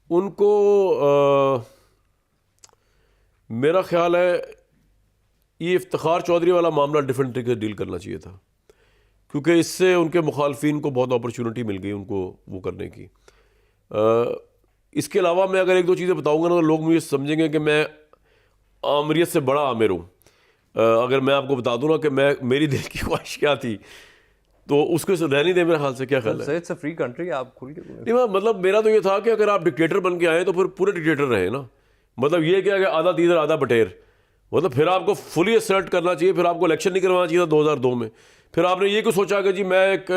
उनको मेरा ख्याल है ये इफ्तिखार चौधरी वाला मामला डिफरेंट तरीके से डील करना चाहिए था, क्योंकि इससे उनके मुखालफिन को बहुत अपॉर्चुनिटी मिल गई उनको वो करने की। इसके अलावा मैं अगर एक दो चीज़ें बताऊंगा ना तो लोग मुझे समझेंगे कि मैं आमरीत से बड़ा आमिर हूँ। अगर मैं आपको बता दूँ ना कि मैं मेरी दिल की ख्वाहिश क्या थी, तो उसको रहने दें मेरे ख्याल से। क्या ख्याल है? इट्स अ फ्री कंट्री, आप खुल के नहीं, मतलब मेरा तो ये था कि अगर आप डिक्टेटर बन के आए तो फिर पूरे डिक्टेटर रहे ना। मतलब ये क्या कि आधा तीधर आधा बटेर, मतलब फिर आपको फुली असर्ट करना चाहिए। फिर आपको इलेक्शन नहीं करवाना चाहिए था 2002 में। फिर आपने ये क्यों सोचा कि जी मैं एक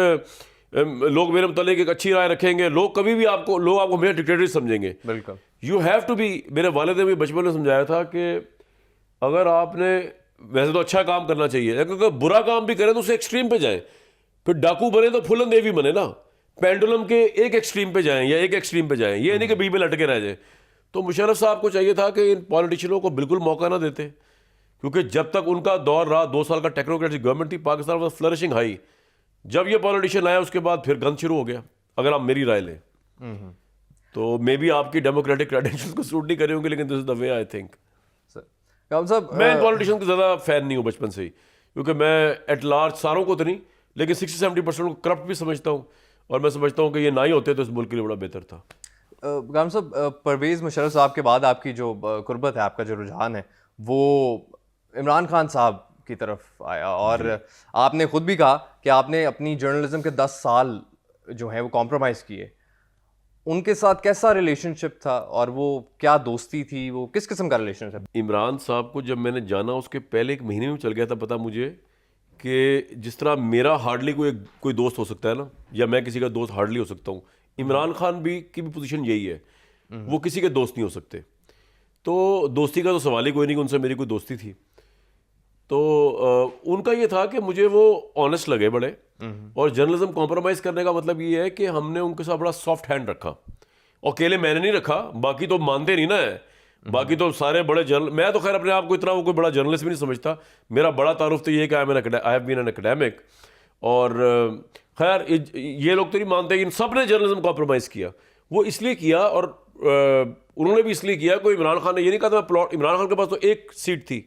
लोग मेरे मतलब एक अच्छी राय रखेंगे। लोग कभी भी लोग आपको मेरे डिक्टेटर समझेंगे। बिल्कुल, यू हैव टू बी। मेरे वालिद ने भी बचपन में समझाया था कि अगर आपने वैसे तो अच्छा काम करना चाहिए, लेकिन अगर बुरा काम भी करें तो उसे एक्सट्रीम पे जाएं। फिर डाकू बने तो फुलन देवी बने ना, पेंडुलम के एक एक्सट्रीम पे जाएं या एक एक्सट्रीम पे जाएं, ये नहीं कि बीच में लटके रह जाए। तो मुशर्रफ साहब को चाहिए था कि इन पॉलिटिशियनों को बिल्कुल मौका ना देते, क्योंकि जब तक उनका दौर रहा 2 साल का टेक्नोक्रेटिक गवर्नमेंट थी, पाकिस्तान वाज फ्लरिशिंग हाई। जब ये पॉलिटिशियन आया उसके बाद फिर गंद शुरू हो गया, अगर आप मेरी राय लें। तो मे बी आपकी डेमोक्रेटिक क्रेडेंशियल्स को सूट नहीं करे होंगे, लेकिन this is the way I think. मैं इन पॉलिटिशियन की ज़्यादा फैन नहीं हूँ बचपन से ही, क्योंकि मैं एट लार्ज सारों को तो नहीं लेकिन 60-70% को करप्ट भी समझता हूँ। और मैं समझता हूँ कि ये ना ही होते तो इस मुल्क के लिए बड़ा बेहतर था। गाम साहब, परवेज़ मुशर्रफ साहब के बाद आपकी जो कुर्बत है, आपका जो रुझान है, वो इमरान खान साहब की तरफ आया, और आपने खुद भी कहा कि आपने अपनी जर्नलिज्म के 10 साल जो है वो कॉम्प्रोमाइज़ किए। उनके साथ कैसा रिलेशनशिप था, और वो क्या दोस्ती थी, वो किस किस्म का रिलेशनशिप? इमरान साहब को जब मैंने जाना उसके पहले 1 महीने में चल गया था पता मुझे कि जिस तरह मेरा हार्डली कोई दोस्त हो सकता है ना, या मैं किसी का दोस्त हार्डली हो सकता हूँ, इमरान खान की भी पोजीशन यही है। वो किसी के दोस्त नहीं हो सकते। तो दोस्ती का तो सवाल ही कोई नहीं कि उनसे मेरी कोई दोस्ती थी। तो उनका ये था कि मुझे वो ऑनेस्ट लगे बड़े। और जर्नलिज्म कॉम्प्रोमाइज़ करने का मतलब ये है कि हमने उनके साथ बड़ा सॉफ्ट हैंड रखा। और अकेले मैंने नहीं रखा, बाकी तो मानते नहीं ना है। बाकी तो सारे बड़े मैं तो खैर अपने आप को इतना वो कोई बड़ा जर्नलिस्ट भी नहीं समझता। मेरा बड़ा तारुफ तो ये है कि I have been an academic. और खैर ये लोग तो नहीं मानते कि इन सब ने जर्नलिज्म कॉम्प्रोमाइज़ किया। वो इसलिए किया, और उन्होंने भी इसलिए किया। कोई इमरान खान ने ये नहीं कहा था प्लॉट। इमरान खान के पास तो एक सीट थी,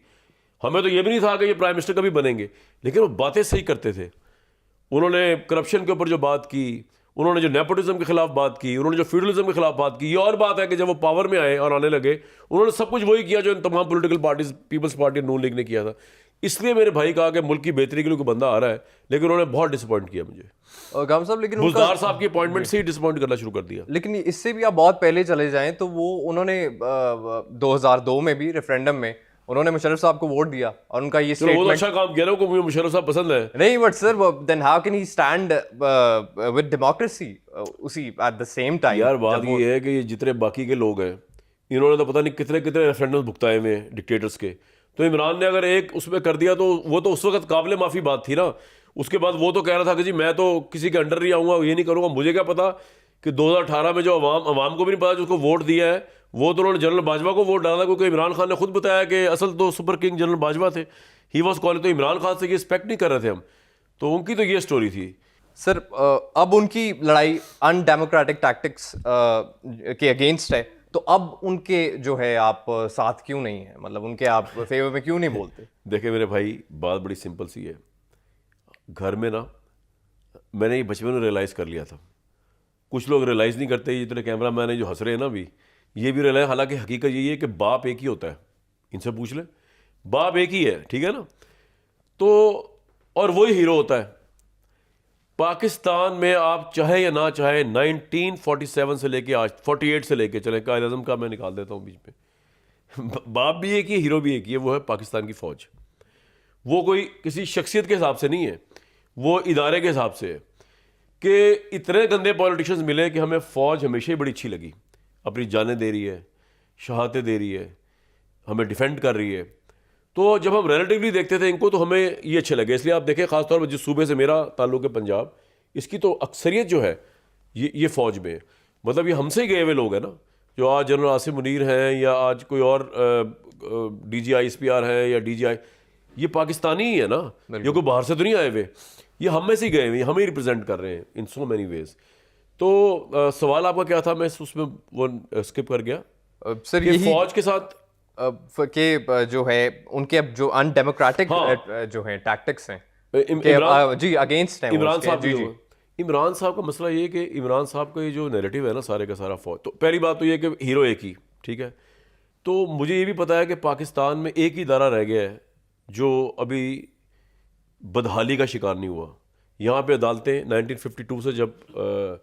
हमें तो ये भी नहीं था कि ये प्राइम मिनिस्टर कभी बनेंगे, लेकिन वो बातें सही करते थे। उन्होंने करप्शन के ऊपर जो बात की, उन्होंने जो नेपोटिज्म के खिलाफ बात की, उन्होंने जो फ्यूडलिज्म के खिलाफ बात की। ये और बात है कि जब वो पावर में आए और आने लगे, उन्होंने सब कुछ वही किया जो इन तमाम पॉलिटिकल पार्टीज, पीपल्स पार्टी, नून लीग ने किया था। इसलिए मेरे भाई कहा कि मुल्क की बेहतरी के लिए कोई बंदा आ रहा है, लेकिन उन्होंने बहुत डिसअपॉइंट किया मुझे। और गाम साहब, लेकिन बुज़दार साहब की अपॉइंटमेंट से ही डिसअपॉइंट करना शुरू कर दिया। लेकिन इससे भी आप बहुत पहले चले जाएं तो वो उन्होंने 2002 में भी रेफरेंडम में उन्होंने मुशर्रफ साहब को वोट दिया, और उनका ये वो तो स्टेटमेंट। अच्छा काम किया ना, मुझे मुशर्रफ साहब पसंद है। नहीं, but sir then how can he stand with democracy उसी एट द सेम टाइम? यार बात ये है कि ये जितने बाकी के लोग हैं, इन्होंने तो पता नहीं कितने कितने रेफरेंडम भुगताए हुए हैं डिक्टेटर्स के। तो इमरान ने अगर एक उसमें कर दिया तो वो तो उस वक्त काबिल माफ़ी बात थी ना। उसके बाद वो तो कह रहा था कि जी मैं तो किसी के अंडर नहीं आऊँगा, ये नहीं करूँगा। मुझे क्या पता कि 2018 में जो अवाम को भी नहीं पता जिसको वोट दिया है, वो तो उन्होंने जनरल बाजवा को वोट डाला था, क्योंकि इमरान खान ने खुद बताया कि असल तो सुपर किंग जनरल बाजवा थे। He was calling. तो इमरान खान से ये एक्सपेक्ट नहीं कर रहे थे हम। तो उनकी तो ये स्टोरी थी। सर अब उनकी लड़ाई अनडेमोक्रेटिक टैक्टिक्स के अगेंस्ट है, तो अब उनके जो है आप साथ क्यों नहीं है, मतलब उनके आप फेवर में क्यों नहीं बोलते? देखिए मेरे भाई, बात बड़ी सिंपल सी है। घर में ना मैंने ये बचपन में रियलाइज़ कर लिया था। कुछ लोग रियलाइज़ नहीं करते, ये इतने कैमरा मैन है जो हंस रहे हैं ना अभी, ये भी रियलाइज। हालांकि हकीकत यही है कि बाप एक ही होता है। इनसे पूछ ले, बाप एक ही है, ठीक है ना। तो और वही हीरो होता है पाकिस्तान में। आप चाहे या ना चाहे, 1947 से लेके आज 48 से लेके चले, कायद आज़म का मैं निकाल देता हूँ बीच में, बाप भी एक ही, हीरो भी एक ही है। वो है पाकिस्तान की फ़ौज। वो कोई किसी शख्सियत के हिसाब से नहीं है, वो इदारे के हिसाब से है। कि इतने गंदे पॉलिटिशियंस मिले कि हमें फ़ौज हमेशा ही बड़ी अच्छी लगी। अपनी जानें दे रही है, शहादतें दे रही है, हमें डिफेंड कर रही है। तो जब हम रिलेटिवली देखते थे इनको तो हमें ये अच्छे लगे। इसलिए आप देखें ख़ासतौर पर जिस सूबे से मेरा ताल्लुक़ है, पंजाब, इसकी तो अक्सरियत जो है ये फ़ौज में है। मतलब ये हमसे ही गए हुए लोग हैं ना, जो आज जनरल आसिफ मुनीर हैं, या आज कोई और DGI SPR है, या DGI, ये पाकिस्तानी ही है ना, ये कोई बाहर से तो नहीं आए हुए। ये हम में से ही गए हुए, हमें ही रिप्रेजेंट कर रहे हैं इन सो मैनी वेज। तो सवाल आपका क्या था, मैं उसमें वो स्किप कर गया सर कि यही फौज के साथ जो है उनके अब जो अनडेमोक्रेटिक हाँ। जो है टैक्टिक्स हैं इमरान जी अगेंस्ट हैं वो इमरान उसके, साहब जी की जी जो इमरान साहब का मसला ये है कि इमरान साहब का ये जो नैरेटिव है ना सारे का सारा फौज, तो पहली बात तो ये कि हीरो एक ही, ठीक है। तो मुझे ये भी पता है कि पाकिस्तान में एक ही इदारा रह गया है जो अभी बदहाली का शिकार नहीं हुआ। यहाँ पे अदालतें 1952 से जब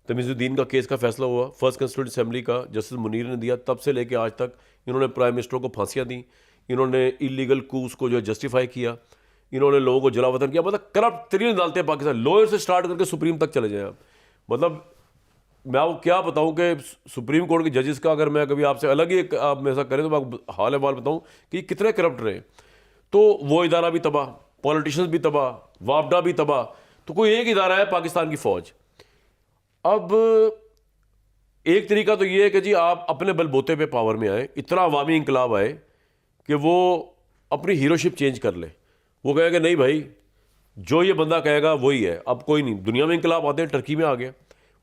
तमीज़ुद्दीन का केस का फैसला हुआ, फर्स्ट कंस्टिट्यूंट असेंबली का जस्टिस मुनीर ने दिया, तब से लेके आज तक इन्होंने प्राइम मिनिस्टरों को फांसियाँ दी, इन्होंने इलीगल कूस को जो है जस्टिफाई किया, इन्होंने लोगों को जलावतन किया। मतलब करप्ट तरीन अदालतें पाकिस्तान, लोअर से स्टार्ट करके सुप्रीम तक चले जाएं आप। मतलब मैं आपको क्या बताऊं कि सुप्रीम कोर्ट के जजेस का अगर मैं कभी आपसे अलग ही आप में ऐसा करें तो मैं आपको हाल अहवाल बताऊं कि कितने करप्ट रहे। तो वो इदारा भी तबाह, पॉलिटिशियंस भी तबाह, वापडा भी तबाह। तो कोई एक इदारा है पाकिस्तान की फौज। अब एक तरीका तो ये है कि जी आप अपने बलबूते पे पावर में आए, इतना अवामी इंकलाब आए कि वो अपनी हीरोशिप चेंज कर ले। वो कहेगा नहीं भाई जो ये बंदा कहेगा वही है, अब कोई नहीं। दुनिया में इंकलाब आते हैं, टर्की में आ गया,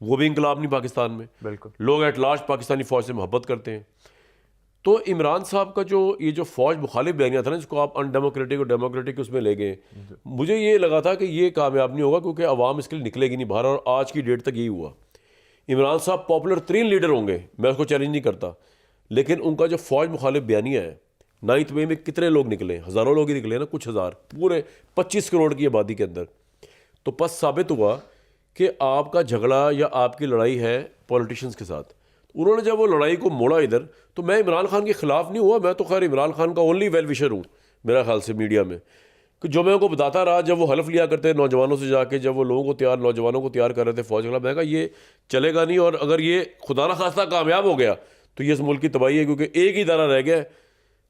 वो भी इंकलाब नहीं पाकिस्तान में। बिल्कुल लोग एट लास्ट पाकिस्तानी फौज से मोहब्बत करते हैं। तो इमरान साहब का जो ये जो फौज मुखालिफ बयानिया था ना, जिसको आप अनडेमोक्रेटिक और डेमोक्रेटिक उसमें ले गए, मुझे ये लगा था कि ये कामयाब नहीं होगा क्योंकि अवाम इसके लिए निकलेगी नहीं बाहर, और आज की डेट तक यही हुआ। इमरान साहब पॉपुलर तरीन लीडर होंगे, मैं उसको चैलेंज नहीं करता, लेकिन उनका जो फौज मुखालिफ बयानिया है, 9 मई में कितने लोग निकले? हज़ारों लोग ही निकले ना, कुछ हज़ार, पूरे 25 करोड़ की आबादी के अंदर। तो बस साबित हुआ कि आपका झगड़ा या आपकी लड़ाई है पॉलिटिशियंस के साथ। उन्होंने जब वो लड़ाई को मोड़ा इधर, तो मैं इमरान खान के ख़िलाफ़ नहीं हुआ, मैं तो खैर इमरान खान का ओनली वेल विशर हूँ मेरा ख्याल से मीडिया में, कि जो मैं उनको बताता रहा जब वो हलफ लिया करते नौजवानों से जाके, जब वो लोगों को नौजवानों को तैयार कर रहे थे फौज के खिलाफ, मैं कहा ये चलेगा नहीं, और अगर ये खुदा न खास्ता कामयाब हो गया तो ये इस मुल्क की तबाही है, क्योंकि एक ही इदारा रह गया है।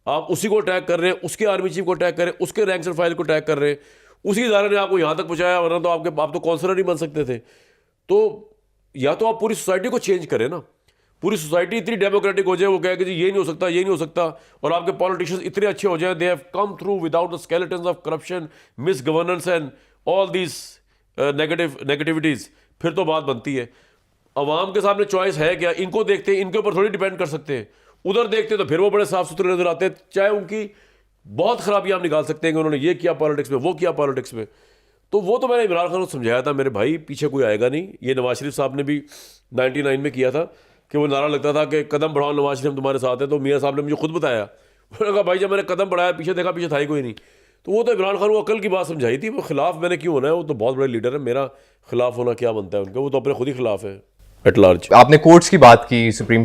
आप उसी को अटैक कर रहे हैं, उसके आर्मी चीफ को अटैक कर रहे हैं, उसके रैंक एंड फाइल को अटैक कर रहे हैं, उसी इदारे ने आपको यहाँ तक पहुँचाया, वरना तो आप तो काउंसलर नहीं बन सकते थे। तो या तो आप पूरी सोसाइटी को चेंज करें ना, पूरी सोसाइटी इतनी डेमोक्रेटिक हो जाए, वो कहे कि जी ये नहीं हो सकता, ये नहीं हो सकता, और आपके पॉलिटिशियंस इतने अच्छे हो जाए, they have come through without the skeletons of corruption, miss governance and all these negativities, फिर तो बात बनती है। अवाम के सामने चॉइस है क्या? इनको देखते हैं, इनके ऊपर थोड़ी डिपेंड कर सकते हैं। उधर देखते तो फिर वो बड़े साफ सुथरे नजर आते हैं, चाहे उनकी बहुत खराबियां आप निकाल सकते हैं कि उन्होंने ये किया पॉलिटिक्स में, वो किया पॉलिटिक्स में। तो वो तो मैंने इमरान खान को समझाया था, मेरे भाई पीछे कोई आएगा नहीं। ये नवाज शरीफ साहब ने भी 99 में किया था कि वो नारा लगता था कि कदम बढ़ाओ नवाज शरीफ तुम्हारे साथ है, तो मियाँ साहब ने मुझे खुद बताया, उन्होंने कहा भाई जब मैंने कदम बढ़ाया पीछे देखा पीछे था ही कोई नहीं। तो वो तो इमरान खान को अकल की बात समझाई थी। वो खिलाफ मैंने क्यों होना है, वो तो बहुत बड़े लीडर है, मेरा खिलाफ होना क्या बनता है उनका, वो तो अपने खुद ही खिलाफ है एट लार्ज। आपने कोर्ट्स की बात की, सुप्रीम